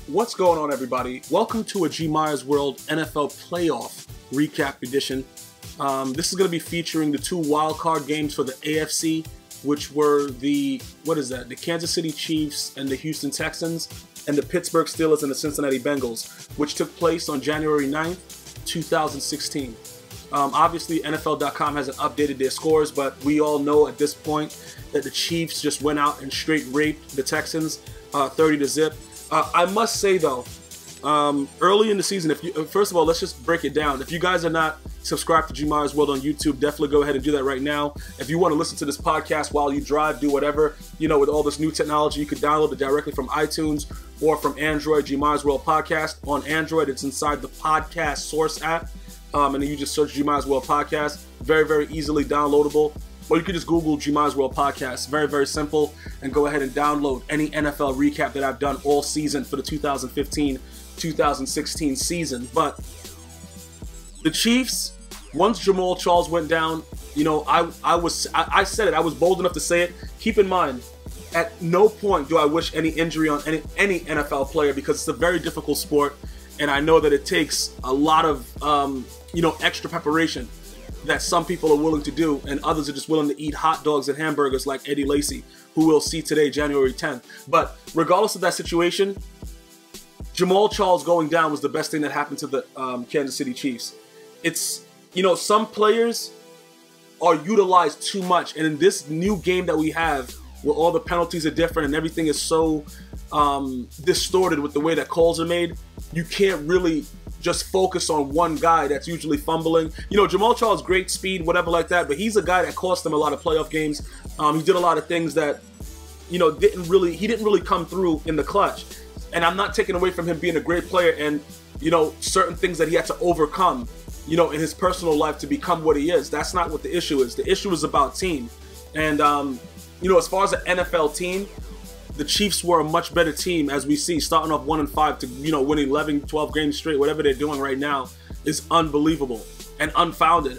What's going on, everybody? Welcome to a G Myers World NFL Playoff Recap Edition. This is going to be featuring the two wildcard games for the AFC, which were the Kansas City Chiefs and the Houston Texans, and the Pittsburgh Steelers and the Cincinnati Bengals, which took place on January 9th, 2016. Obviously, NFL.com hasn't updated their scores, but we all know at this point that the Chiefs just went out and straight raped the Texans 30-0. I must say, though, early in the season, first of all, let's just break it down. If you guys are not subscribed to G Myers World on YouTube, definitely go ahead and do that right now. If you want to listen to this podcast while you drive, do whatever, with all this new technology, you could download it directly from iTunes or from Android, G Myers World Podcast. On Android, it's inside the Podcast Source app, and then you just search G Myers World Podcast. Very, very easily downloadable. Or you could just Google G Myers World Podcast. Very, very simple. And go ahead and download any NFL recap that I've done all season for the 2015-2016 season. But the Chiefs, once Jamaal Charles went down, I said it. I was bold enough to say it. Keep in mind, at no point do I wish any injury on any NFL player, because it's a very difficult sport. And I know that it takes a lot of, extra preparation that some people are willing to do, and others are just willing to eat hot dogs and hamburgers like Eddie Lacy, who we'll see today, January 10th. But regardless of that situation, Jamaal Charles going down was the best thing that happened to the Kansas City Chiefs. It's, some players are utilized too much, and in this new game that we have, where all the penalties are different and everything is so distorted with the way that calls are made, you can't really just focus on one guy that's usually fumbling. Jamaal Charles, great speed, whatever like that, but he's a guy that cost them a lot of playoff games. He did a lot of things that, he didn't really come through in the clutch. And I'm not taking away from him being a great player and, certain things that he had to overcome, in his personal life to become what he is. That's not what the issue is. The issue is about team. And, as far as the NFL team, the Chiefs were a much better team, as we see, starting off 1-5 to, winning 11, 12 games straight. Whatever they're doing right now is unbelievable and unfounded.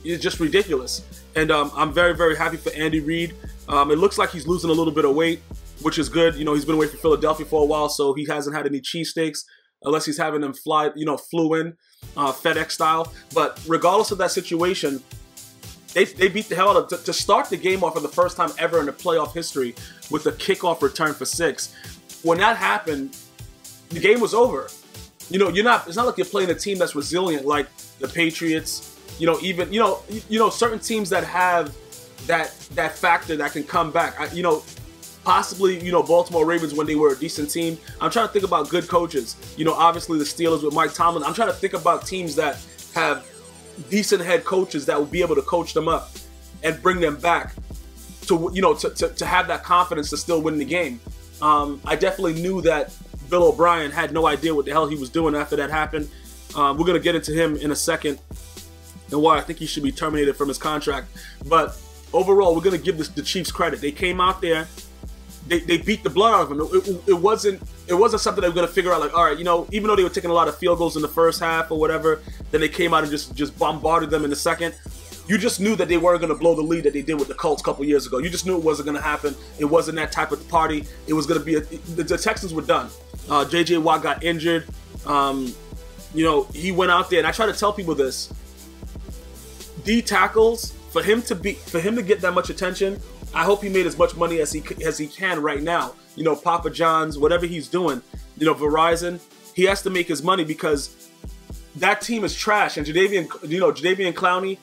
It's just ridiculous. And I'm very, very happy for Andy Reid. It looks like he's losing a little bit of weight, which is good. He's been away from Philadelphia for a while, so he hasn't had any cheesesteaks unless he's having them flew in, FedEx style. But regardless of that situation, They beat the hell out of to start the game off for the first time ever in the playoff history with a kickoff return for 6. When that happened, the game was over. It's not like you're playing a team that's resilient like the Patriots. Certain teams that have that factor that can come back. Possibly, Baltimore Ravens when they were a decent team. I'm trying to think about good coaches. Obviously the Steelers with Mike Tomlin. I'm trying to think about teams that have decent head coaches that will be able to coach them up and bring them back to to have that confidence to still win the game. I definitely knew that Bill O'Brien had no idea what the hell he was doing after that happened. We're going to get into him in a second and why I think he should be terminated from his contract. But overall, we're going to give the Chiefs credit. They came out there. They beat the blood out of him. It wasn't something they were going to figure out, like, all right, even though they were taking a lot of field goals in the first half or whatever, then they came out and just bombarded them in the second. You just knew that they weren't going to blow the lead that they did with the Colts a couple years ago. You just knew it wasn't going to happen. It wasn't that type of party. It was going to be the Texans were done. J.J. Watt got injured. He went out there, and I try to tell people this. D tackles, for him to get that much attention, I hope he made as much money as he can right now. Papa John's, whatever he's doing, Verizon, he has to make his money because that team is trash. And Jadeveon Clowney,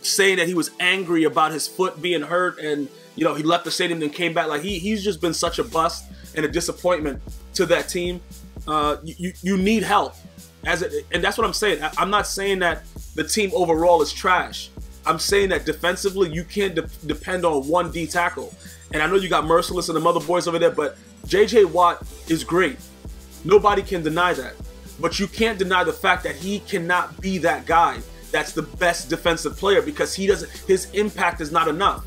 saying that he was angry about his foot being hurt and, he left the stadium and came back. Like, he's just been such a bust and a disappointment to that team. You need help. And that's what I'm saying. I'm not saying that the team overall is trash. I'm saying that defensively, you can't depend on one D tackle. And I know you got Merciless and the other boys over there, but J.J. Watt is great. Nobody can deny that. But you can't deny the fact that he cannot be that guy that's the best defensive player, because his impact is not enough.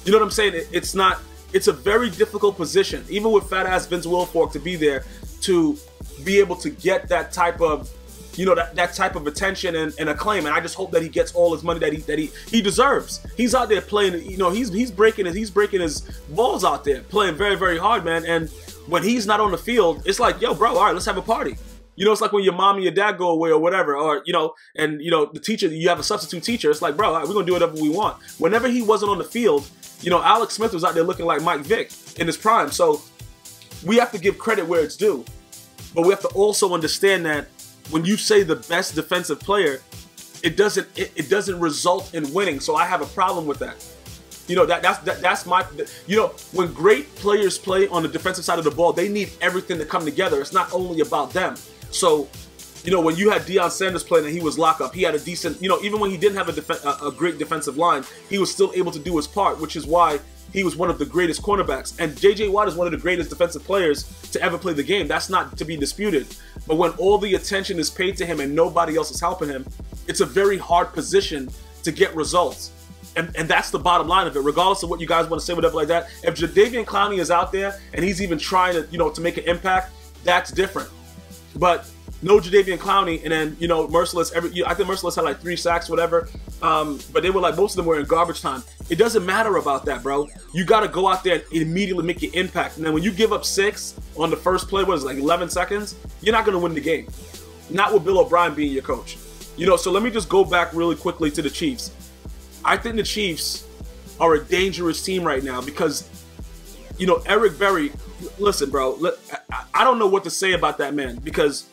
You know what I'm saying? It's a very difficult position, even with fat-ass Vince Wilfork to be there, to be able to get that type of that type of attention and acclaim. And I just hope that he gets all his money that he deserves. He's out there playing, he's breaking his balls out there, playing very, very hard, man. And when he's not on the field, it's like, yo, bro, all right, let's have a party. You know, it's like when your mom and your dad go away or whatever, or, you know, and, you know, the teacher, you have a substitute teacher. It's like, bro, all right, we're going to do whatever we want. Whenever he wasn't on the field, you know, Alex Smith was out there looking like Mike Vick in his prime. So we have to give credit where it's due. But we have to also understand that when you say the best defensive player, it doesn't result in winning. So I have a problem with that. You know, that's my, you know, when great players play on the defensive side of the ball, they need everything to come together. It's not only about them. So, you know, when you had Deion Sanders playing and he was locked up, he had a decent, you know, even when he didn't have a great defensive line, he was still able to do his part, which is why he was one of the greatest cornerbacks. And J.J. Watt is one of the greatest defensive players to ever play the game. That's not to be disputed. But when all the attention is paid to him and nobody else is helping him, it's a very hard position to get results. And that's the bottom line of it, regardless of what you guys want to say, whatever like that. If Jadeveon Clowney is out there and he's even trying to, you know, to make an impact, that's different. But no Jadeveon Clowney, and then, you know, Merciless, I think Merciless had like 3 sacks, whatever. But they were like, most of them were in garbage time. It doesn't matter about that, bro. You got to go out there and immediately make your impact. And then when you give up 6 on the first play, what is it, like 11 seconds? You're not going to win the game. Not with Bill O'Brien being your coach. You know, so let me just go back really quickly to the Chiefs. I think the Chiefs are a dangerous team right now because, you know, Eric Berry, listen, bro, I don't know what to say about that man because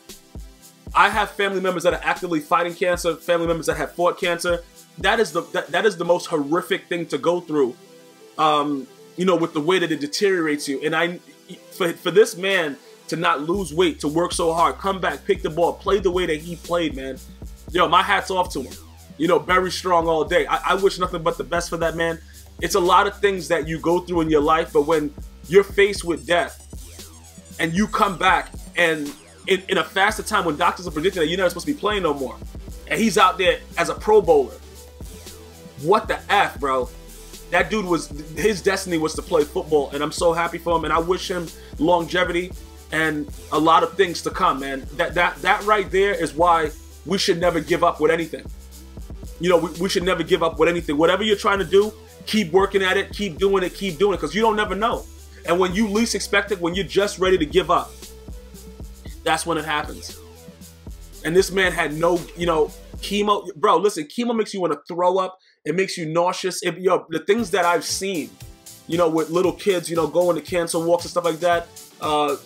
I have family members that are actively fighting cancer, family members that have fought cancer. That is the most horrific thing to go through, you know, with the way that it deteriorates you. And for this man to not lose weight, to work so hard, come back, pick the ball, play the way that he played, man, yo, my hat's off to him. You know, very strong all day. I wish nothing but the best for that man. It's a lot of things that you go through in your life, but when you're faced with death and you come back and in a faster time when doctors are predicting that you're never supposed to be playing no more, and he's out there as a Pro Bowler, what the F, bro? That dude his destiny was to play football, and I'm so happy for him, and I wish him longevity and a lot of things to come, man. That right there is why we should never give up with anything. You know, we should never give up with anything. Whatever you're trying to do, keep working at it, keep doing it, because you don't never know. And when you least expect it, when you're just ready to give up, that's when it happens. And this man had no, you know, chemo. Bro, listen, chemo makes you want to throw up. It makes you nauseous. You know, the things that I've seen, you know, with little kids, you know, going to cancer walks and stuff like that,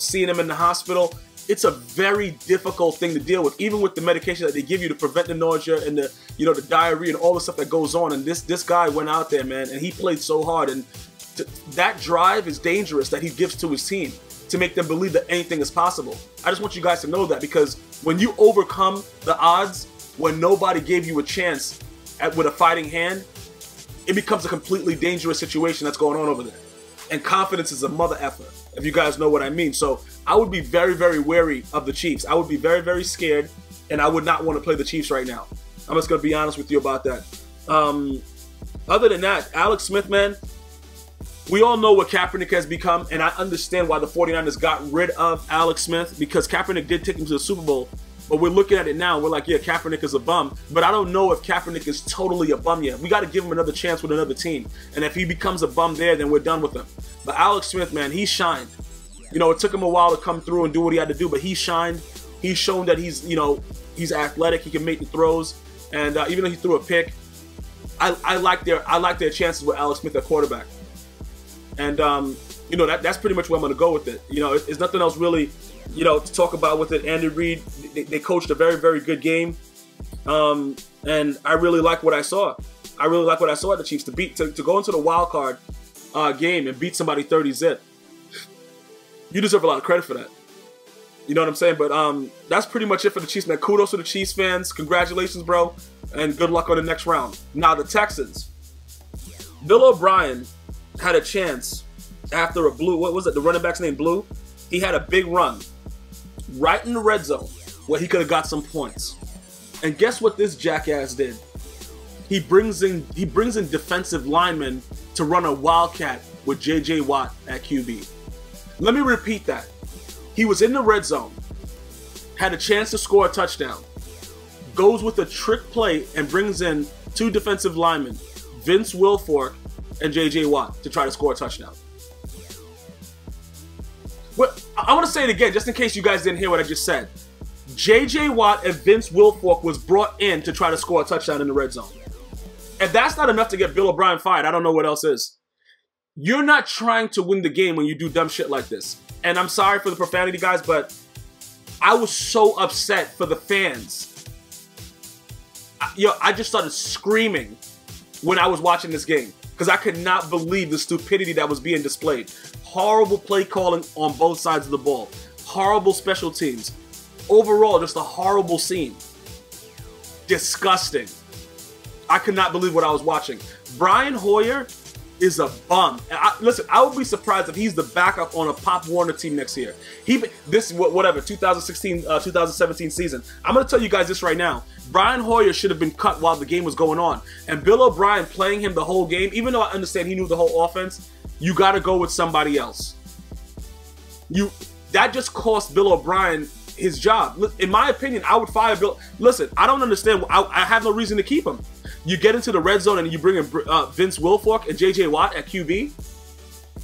seeing them in the hospital, it's a very difficult thing to deal with, even with the medication that they give you to prevent the nausea and the, you know, the diarrhea and all the stuff that goes on. And this guy went out there, man, and he played so hard. And that drive is dangerous that he gives to his team to make them believe that anything is possible. I just want you guys to know that, because when you overcome the odds, when nobody gave you a chance with a fighting hand, it becomes a completely dangerous situation that's going on over there. And confidence is a mother effer, if you guys know what I mean. So I would be very, very wary of the Chiefs. I would be very, very scared, and I would not want to play the Chiefs right now. I'm just going to be honest with you about that. Other than that, Alex Smith, man, we all know what Kaepernick has become, and I understand why the 49ers got rid of Alex Smith, because Kaepernick did take him to the Super Bowl. But we're looking at it now, we're like, yeah, Kaepernick is a bum. But I don't know if Kaepernick is totally a bum yet. We got to give him another chance with another team. And if he becomes a bum there, then we're done with him. But Alex Smith, man, he shined. You know, it took him a while to come through and do what he had to do, but he shined. He's shown that he's, you know, he's athletic. He can make the throws. And even though he threw a pick, I like their chances with Alex Smith at quarterback. And, you know, that's pretty much where I'm going to go with it. You know, there's nothing else really, you know, to talk about with it. Andy Reid, they coached a very, very good game. And I really like what I saw. I really like what I saw at the Chiefs to go into the wild card game and beat somebody 30-zip. You deserve a lot of credit for that. You know what I'm saying? But that's pretty much it for the Chiefs, man. Kudos to the Chiefs fans. Congratulations, bro. And good luck on the next round. Now, the Texans. Bill O'Brien had a chance after a blue, what was it? The running back's name Blue. He had a big run right in the red zone where he could have got some points. And guess what this jackass did? He brings in defensive linemen to run a wildcat with J.J. Watt at QB. Let me repeat that. He was in the red zone, had a chance to score a touchdown, goes with a trick play and brings in 2 defensive linemen, Vince Wilfork and J.J. Watt, to try to score a touchdown. What? I want to say it again, just in case you guys didn't hear what I just said. J.J. Watt and Vince Wilfork was brought in to try to score a touchdown in the red zone. If that's not enough to get Bill O'Brien fired, I don't know what else is. You're not trying to win the game when you do dumb shit like this. And I'm sorry for the profanity, guys, but I was so upset for the fans. I just started screaming when I was watching this game because I could not believe the stupidity that was being displayed. Horrible play calling on both sides of the ball. Horrible special teams. Overall, just a horrible scene. Disgusting. I could not believe what I was watching. Brian Hoyer is a bum. Listen, I would be surprised if he's the backup on a Pop Warner team next year. Whatever, 2016, 2017 season. I'm going to tell you guys this right now. Brian Hoyer should have been cut while the game was going on. And Bill O'Brien playing him the whole game, even though I understand he knew the whole offense, you got to go with somebody else. That just cost Bill O'Brien his job. In my opinion, I would fire Bill. Listen, I don't understand. I have no reason to keep him. You get into the red zone and you bring in Vince Wilfork and J.J. Watt at QB.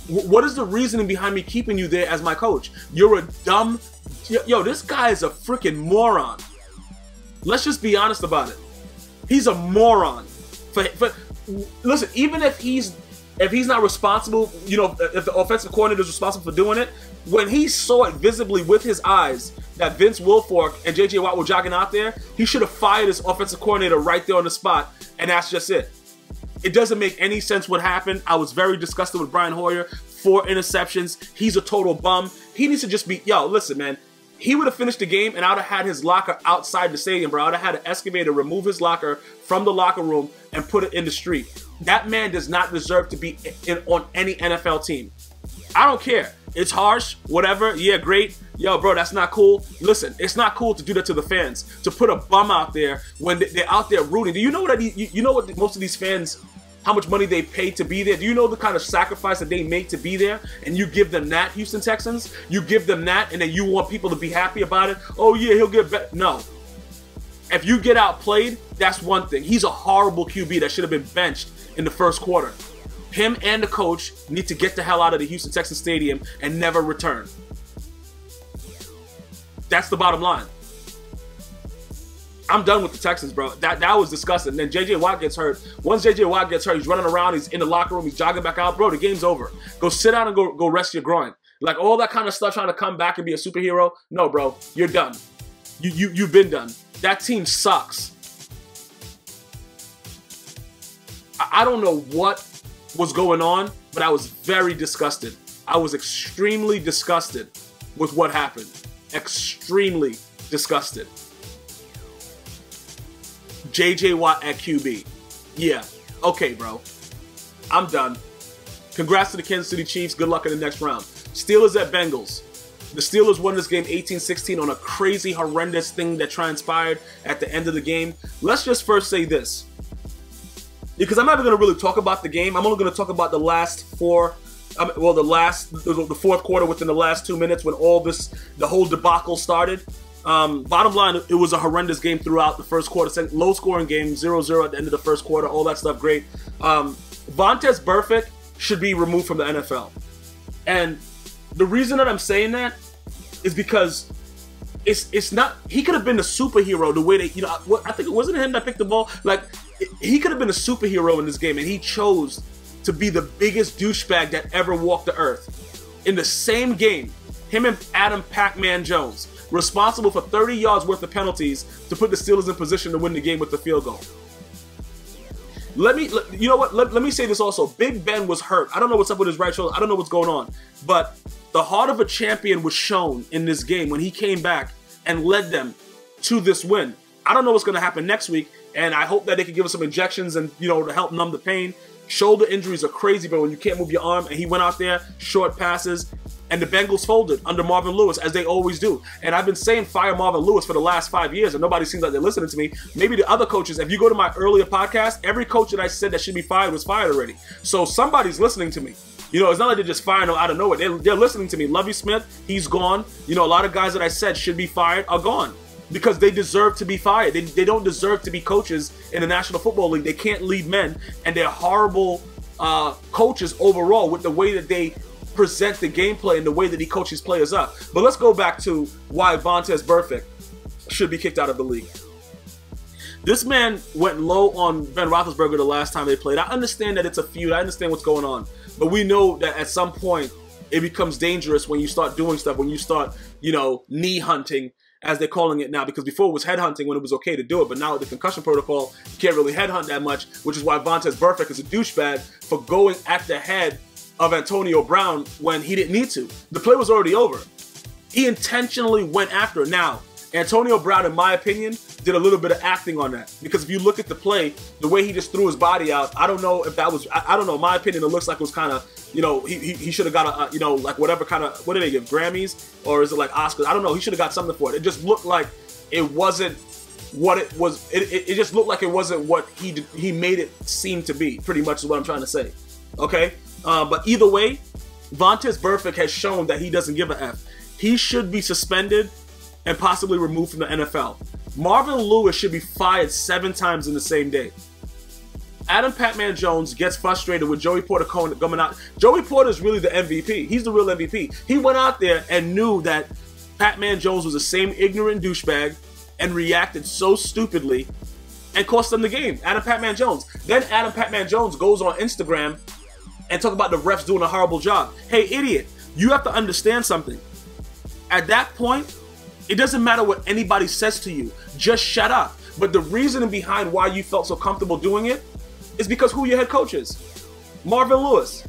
What is the reasoning behind me keeping you there as my coach? You're a dumb... Yo, this guy is a freaking moron. Let's just be honest about it. He's a moron. Listen, even if he's not responsible, if the offensive coordinator is responsible for doing it, when he saw it visibly with his eyes that Vince Wilfork and J.J. Watt were jogging out there, he should have fired his offensive coordinator right there on the spot, and that's just it. It doesn't make any sense what happened. I was very disgusted with Brian Hoyer. 4 interceptions. He's a total bum. He needs to just be, listen, man. He would have finished the game, and I would have had his locker outside the stadium, bro. I would have had an excavator remove his locker from the locker room and put it in the street. That man does not deserve to be on any NFL team. I don't care. It's harsh, whatever. Yeah, great. Yo, bro, that's not cool. Listen, it's not cool to do that to the fans. To put a bum out there when they're out there rooting. Do you know what most of these fans, how much money they pay to be there? Do you know the kind of sacrifice that they make to be there? And you give them that, Houston Texans? You give them that, and then you want people to be happy about it? Oh, yeah, he'll get better. No. If you get outplayed, that's one thing. He's a horrible QB that should have been benched in the first quarter. Him and the coach need to get the hell out of the Houston Texans Stadium and never return. That's the bottom line. I'm done with the Texans, bro. That was disgusting. Then J.J. Watt gets hurt. Once J.J. Watt gets hurt, he's running around. He's in the locker room. He's jogging back out. Bro, the game's over. Go sit down and go rest your groin. Like all that kind of stuff, trying to come back and be a superhero. No, bro. You're done. You've been done. That team sucks. I don't know what was going on, but I was very disgusted. I was extremely disgusted with what happened. Extremely disgusted. J.J. Watt at QB. Yeah. Okay, bro. I'm done. Congrats to the Kansas City Chiefs. Good luck in the next round. Steelers at Bengals. The Steelers won this game 18-16 on a crazy, horrendous thing that transpired at the end of the game. Let's just first say this. Because I'm not even going to really talk about the game. I'm only going to talk about the last the fourth quarter within the last 2 minutes when the whole debacle started. Bottom line, it was a horrendous game throughout the first quarter. Low scoring game, 0-0 at the end of the first quarter, all that stuff, great. Vontaze Burfict should be removed from the NFL. And the reason that I'm saying that is because it's not, he could have been a superhero the way they, I think it wasn't him that picked the ball. Like, he could have been a superhero in this game, and he chose to be the biggest douchebag that ever walked the earth. In the same game, him and Adam Pac-Man Jones, responsible for 30 yards worth of penalties to put the Steelers in position to win the game with the field goal. Let me say this also. Big Ben was hurt. I don't know what's up with his right shoulder. I don't know what's going on. But the heart of a champion was shown in this game when he came back and led them to this win. I don't know what's going to happen next week, and I hope that they can give us some injections and, to help numb the pain. Shoulder injuries are crazy, bro, when you can't move your arm, and he went out there, short passes, and the Bengals folded under Marvin Lewis, as they always do. And I've been saying fire Marvin Lewis for the last 5 years, and nobody seems like they're listening to me. Maybe the other coaches, if you go to my earlier podcast, every coach that I said that should be fired was fired already. So somebody's listening to me. It's not like they're just firing out of nowhere. They're listening to me. Lovie Smith, he's gone. A lot of guys that I said should be fired are gone because they deserve to be fired. They don't deserve to be coaches in the National Football League. They can't lead men, and they're horrible coaches overall with the way that they present the gameplay and the way that he coaches players up. But let's go back to why Vontaze Burfict should be kicked out of the league. This man went low on Ben Roethlisberger the last time they played. I understand that it's a feud. I understand what's going on. But we know that at some point, it becomes dangerous when you start doing stuff, when you start, you know, knee hunting, as they're calling it now, because before it was headhunting when it was okay to do it, but now with the concussion protocol, you can't really headhunt that much, which is why Vontaze Burfict is a douchebag for going at the head of Antonio Brown when he didn't need to. The play was already over. He intentionally went after it. Now, Antonio Brown, in my opinion, did a little bit of acting on that, because if you look at the play, the way he just threw his body out, I don't know if that was, I don't know, in my opinion, it looks like it was kind of, you know, he should have got a, you know, like whatever kind of, what do they give, Grammys? Or is it like Oscars? I don't know, he should have got something for it. It just looked like it wasn't what it was, it just looked like it wasn't what he made it seem to be, pretty much is what I'm trying to say, okay? But either way, Vontaze Burfict has shown that he doesn't give a F. He should be suspended and possibly removed from the NFL. Marvin Lewis should be fired 7 times in the same day. Adam Patman Jones gets frustrated with Joey Porter coming out. Joey Porter is really the MVP. He's the real MVP. He went out there and knew that Patman Jones was the same ignorant douchebag and reacted so stupidly and cost them the game. Adam Patman Jones. Then Adam Patman Jones goes on Instagram and talk about the refs doing a horrible job. Hey, idiot, you have to understand something. At that point, it doesn't matter what anybody says to you. Just shut up. But the reasoning behind why you felt so comfortable doing it is because who your head coach is. Marvin Lewis.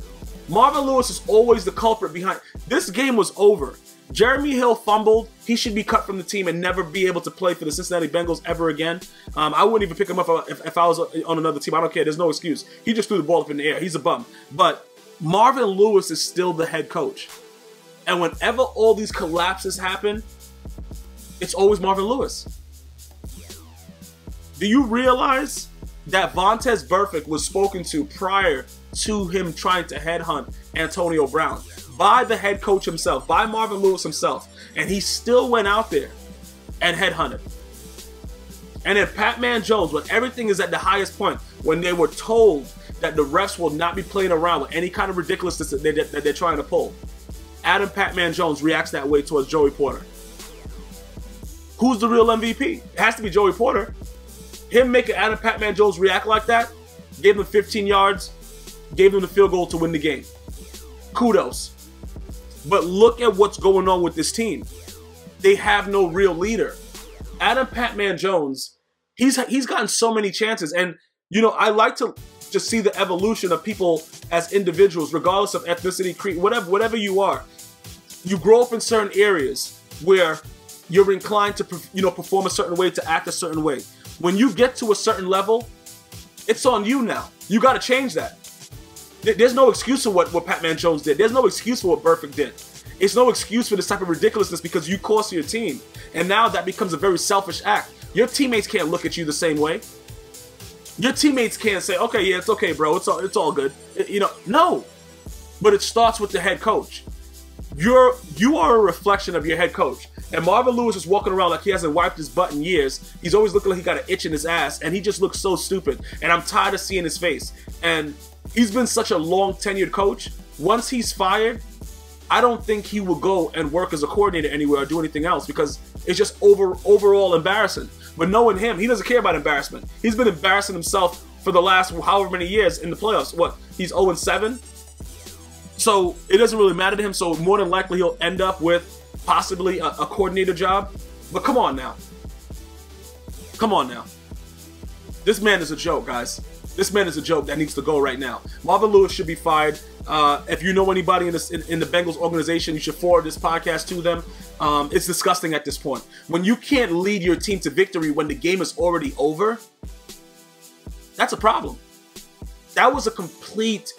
Marvin Lewis is always the culprit behind. This game was over. Jeremy Hill fumbled. He should be cut from the team and never be able to play for the Cincinnati Bengals ever again. I wouldn't even pick him up if I was on another team. I don't care. There's no excuse. He just threw the ball up in the air. He's a bum. But Marvin Lewis is still the head coach. And whenever all these collapses happen, it's always Marvin Lewis. Do you realize that Vontaze Burfict was spoken to prior to him trying to headhunt Antonio Brown by the head coach himself, by Marvin Lewis himself, and he still went out there and headhunted? And then Patman Jones, when everything is at the highest point, when they were told that the refs will not be playing around with any kind of ridiculousness that they're trying to pull, Adam Patman Jones reacts that way towards Joey Porter. Who's the real MVP? It has to be Joey Porter. Him making Adam Patman Jones react like that, gave him 15 yards, gave him the field goal to win the game. Kudos. But look at what's going on with this team. They have no real leader. Adam Patman Jones, he's gotten so many chances. And, you know, I like to just see the evolution of people as individuals, regardless of ethnicity, creed, whatever you are. You grow up in certain areas where you're inclined to, you know, perform a certain way, to act a certain way. When you get to a certain level, it's on you now. You got to change that. There's no excuse for what Patman Jones did. There's no excuse for what Burfict did. It's no excuse for this type of ridiculousness because you cost your team. And now that becomes a very selfish act. Your teammates can't look at you the same way. Your teammates can't say, okay, yeah, it's okay, bro. It's all good. You know, no. But it starts with the head coach. You are a reflection of your head coach. And Marvin Lewis is walking around like he hasn't wiped his butt in years. He's always looking like he got an itch in his ass, and he just looks so stupid. And I'm tired of seeing his face. And he's been such a long tenured coach. Once he's fired, I don't think he will go and work as a coordinator anywhere or do anything else because it's just overall embarrassing. But knowing him, he doesn't care about embarrassment. He's been embarrassing himself for the last however many years in the playoffs. What? He's 0-7? So it doesn't really matter to him. So more than likely he'll end up with possibly a coordinator job. But come on now. Come on now. This man is a joke, guys. This man is a joke that needs to go right now. Marvin Lewis should be fired. If you know anybody in the Bengals organization, you should forward this podcast to them. It's disgusting at this point. When you can't lead your team to victory when the game is already over, that's a problem. That was a complete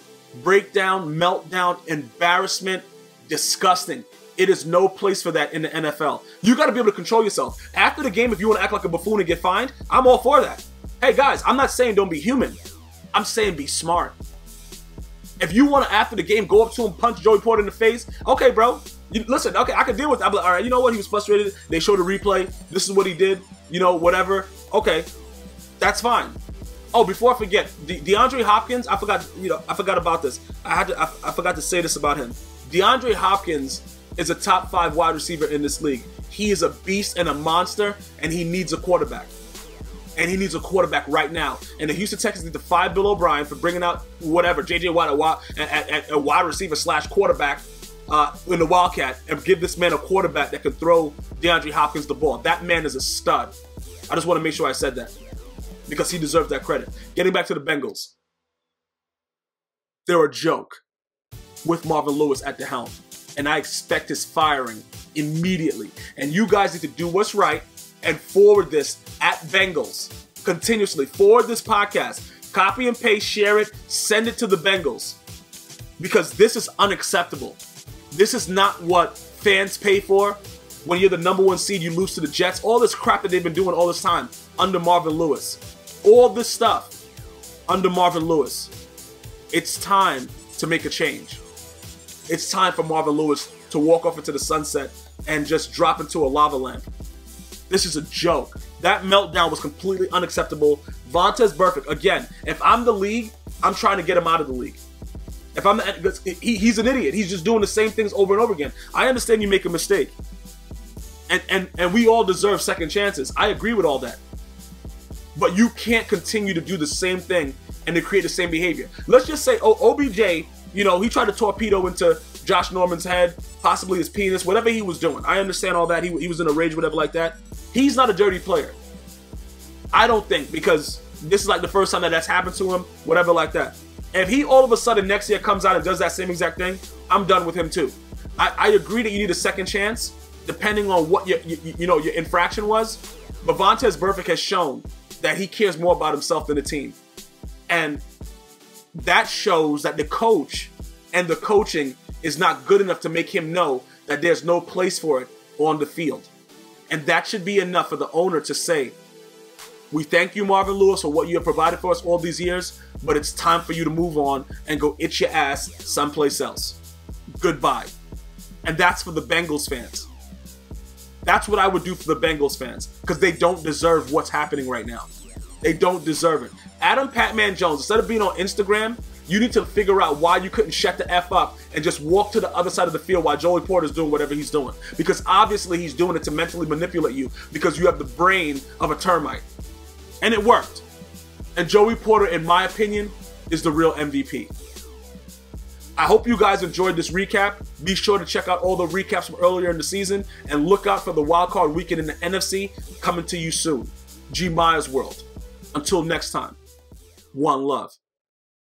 breakdown, meltdown, embarrassment, disgusting. It is no place for that in the NFL. You got to be able to control yourself. After the game, if you want to act like a buffoon and get fined, I'm all for that. Hey guys, I'm not saying don't be human. I'm saying be smart. If you want to, after the game, go up to him, punch Joey Porter in the face, okay, bro. Listen, okay, I can deal with that. I'm like, all right, you know what? He was frustrated. They showed a replay. This is what he did. You know, whatever. Okay, that's fine. Oh, before I forget, DeAndre Hopkins, I forgot about this. I forgot to say this about him. DeAndre Hopkins is a top 5 wide receiver in this league. He is a beast and a monster, and he needs a quarterback. And he needs a quarterback right now. And the Houston Texans need to fire Bill O'Brien for bringing out whatever, J.J. Watt, a wide receiver / quarterback in the Wildcat, and give this man a quarterback that can throw DeAndre Hopkins the ball. That man is a stud. I just want to make sure I said that because he deserves that credit. Getting back to the Bengals. They're a joke with Marvin Lewis at the helm. And I expect his firing immediately. And you guys need to do what's right and forward this at Bengals. Continuously forward this podcast. Copy and paste, share it, send it to the Bengals. Because this is unacceptable. This is not what fans pay for. When you're the #1 seed, you lose to the Jets. All this crap that they've been doing all this time under Marvin Lewis. All this stuff under Marvin Lewis. It's time to make a change. It's time for Marvin Lewis to walk off into the sunset and just drop into a lava lamp. This is a joke. That meltdown was completely unacceptable. Vontaze Burfict, again, if I'm the league, I'm trying to get him out of the league. If I'm he's an idiot. He's just doing the same things over and over again. I understand you make a mistake. And we all deserve second chances. I agree with all that. But you can't continue to do the same thing and to create the same behavior. Let's just say, OBJ, you know, he tried to torpedo into Josh Norman's head, possibly his penis, whatever he was doing. I understand all that. He was in a rage, whatever like that. He's not a dirty player. I don't think, because this is like the first time that that's happened to him, whatever like that. If he all of a sudden next year comes out and does that same exact thing, I'm done with him too. I agree that you need a second chance, depending on what your infraction was. But Vontaze Burfict has shown that he cares more about himself than the team. And that shows that the coach and the coaching is not good enough to make him know that there's no place for it on the field. And that should be enough for the owner to say, we thank you, Marvin Lewis, for what you have provided for us all these years, but it's time for you to move on and go itch your ass someplace else. Goodbye. And that's for the Bengals fans. That's what I would do for the Bengals fans, because they don't deserve what's happening right now. They don't deserve it. Adam Patman Jones, instead of being on Instagram, you need to figure out why you couldn't shut the F up and just walk to the other side of the field while Joey Porter's doing whatever he's doing. Because obviously he's doing it to mentally manipulate you because you have the brain of a termite. And it worked. And Joey Porter, in my opinion, is the real MVP. I hope you guys enjoyed this recap. Be sure to check out all the recaps from earlier in the season and look out for the wildcard weekend in the NFC coming to you soon. G Myers World. Until next time, one love.